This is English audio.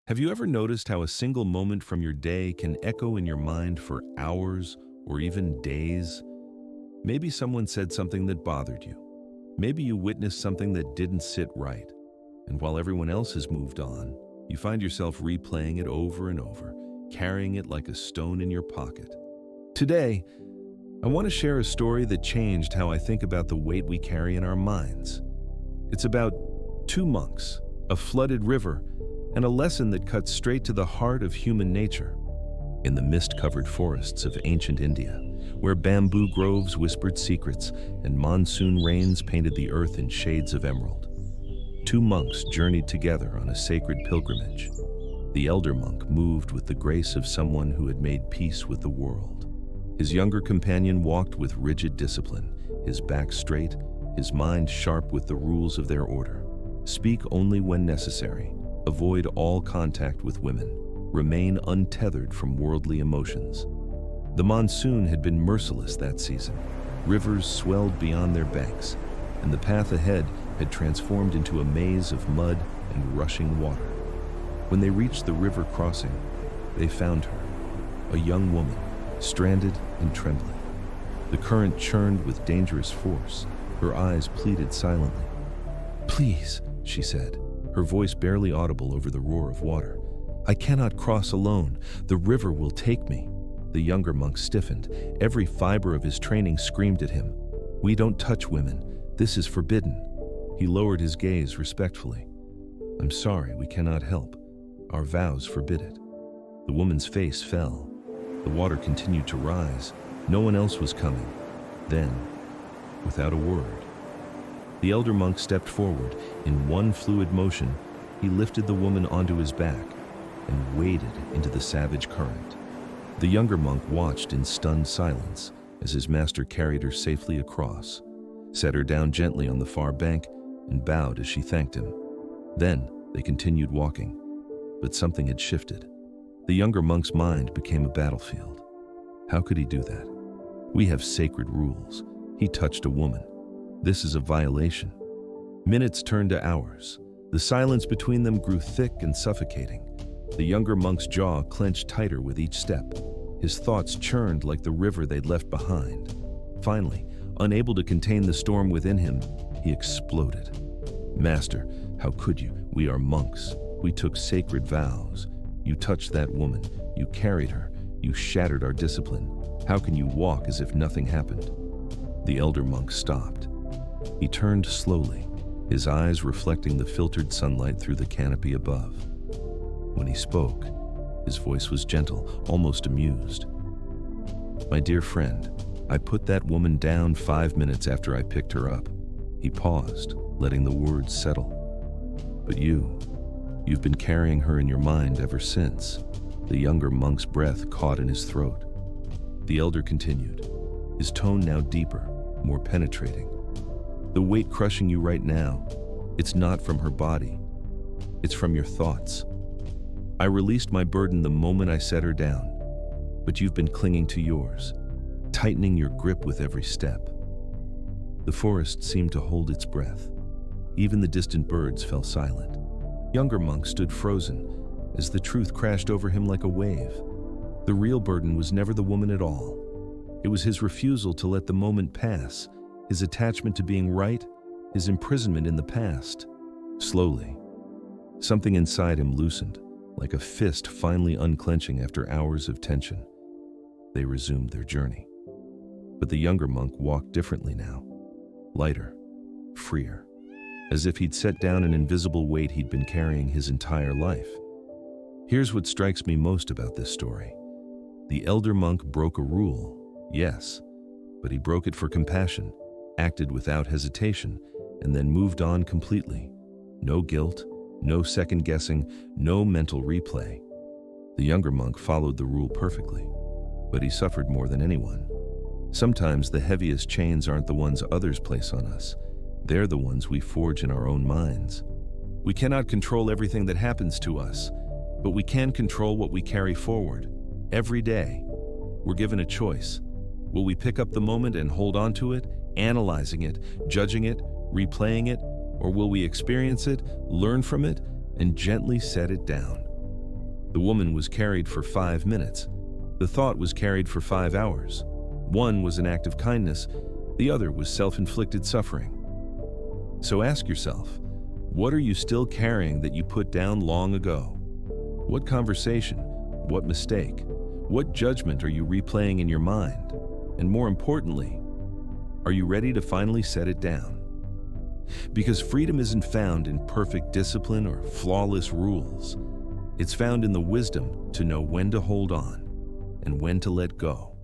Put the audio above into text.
Have you ever noticed how a single moment from your day can echo in your mind for hours or even days? Maybe someone said something that bothered you. Maybe you witnessed something that didn't sit right. And while everyone else has moved on, you find yourself replaying it over and over, carrying it like a stone in your pocket. Today, I want to share a story that changed how I think about the weight we carry in our minds. It's about two monks, a flooded river, and a lesson that cuts straight to the heart of human nature. In the mist-covered forests of ancient India, where bamboo groves whispered secrets and monsoon rains painted the earth in shades of emerald, two monks journeyed together on a sacred pilgrimage. The elder monk moved with the grace of someone who had made peace with the world. His younger companion walked with rigid discipline, his back straight, his mind sharp with the rules of their order. Speak only when necessary. Avoid all contact with women. Remain untethered from worldly emotions. The monsoon had been merciless that season. Rivers swelled beyond their banks, and the path ahead had transformed into a maze of mud and rushing water. When they reached the river crossing, they found her, a young woman, stranded and trembling. The current churned with dangerous force. Her eyes pleaded silently. "Please," she said, her voice barely audible over the roar of water. "I cannot cross alone. The river will take me." The younger monk stiffened. Every fiber of his training screamed at him. "We don't touch women. This is forbidden." He lowered his gaze respectfully. "I'm sorry, we cannot help. Our vows forbid it." The woman's face fell. The water continued to rise. No one else was coming. Then, without a word, the elder monk stepped forward. In one fluid motion, he lifted the woman onto his back and waded into the savage current. The younger monk watched in stunned silence as his master carried her safely across, set her down gently on the far bank, and bowed as she thanked him. Then they continued walking, but something had shifted. The younger monk's mind became a battlefield. How could he do that? We have sacred rules. He touched a woman. This is a violation. Minutes turned to hours. The silence between them grew thick and suffocating. The younger monk's jaw clenched tighter with each step. His thoughts churned like the river they'd left behind. Finally, unable to contain the storm within him, he exploded. "Master, how could you? We are monks. We took sacred vows. You touched that woman. You carried her. You shattered our discipline. How can you walk as if nothing happened?" The elder monk stopped. He turned slowly, his eyes reflecting the filtered sunlight through the canopy above. When he spoke, his voice was gentle, almost amused. "My dear friend, I put that woman down 5 minutes after I picked her up." He paused, letting the words settle. "But you've been carrying her in your mind ever since." The younger monk's breath caught in his throat. The elder continued, his tone now deeper, more penetrating. "The weight crushing you right now, it's not from her body. It's from your thoughts. I released my burden the moment I set her down, but you've been clinging to yours, tightening your grip with every step." The forest seemed to hold its breath. Even the distant birds fell silent. Younger monk stood frozen as the truth crashed over him like a wave. The real burden was never the woman at all. It was his refusal to let the moment pass, his attachment to being right, his imprisonment in the past. Slowly, something inside him loosened, like a fist finally unclenching after hours of tension. They resumed their journey. But the younger monk walked differently now, lighter, freer, as if he'd set down an invisible weight he'd been carrying his entire life. Here's what strikes me most about this story. The elder monk broke a rule, yes, but he broke it for compassion, acted without hesitation, and then moved on completely. No guilt, no second guessing, no mental replay. The younger monk followed the rule perfectly, but he suffered more than anyone. Sometimes the heaviest chains aren't the ones others place on us. They're the ones we forge in our own minds. We cannot control everything that happens to us, but we can control what we carry forward. Every day, we're given a choice. Will we pick up the moment and hold on to it, analyzing it, judging it, replaying it, or will we experience it, learn from it, and gently set it down? The woman was carried for 5 minutes. The thought was carried for 5 hours. One was an act of kindness, the other was self-inflicted suffering. So ask yourself, what are you still carrying that you put down long ago? What conversation, what mistake, what judgment are you replaying in your mind? And more importantly, are you ready to finally set it down? Because freedom isn't found in perfect discipline or flawless rules. It's found in the wisdom to know when to hold on and when to let go.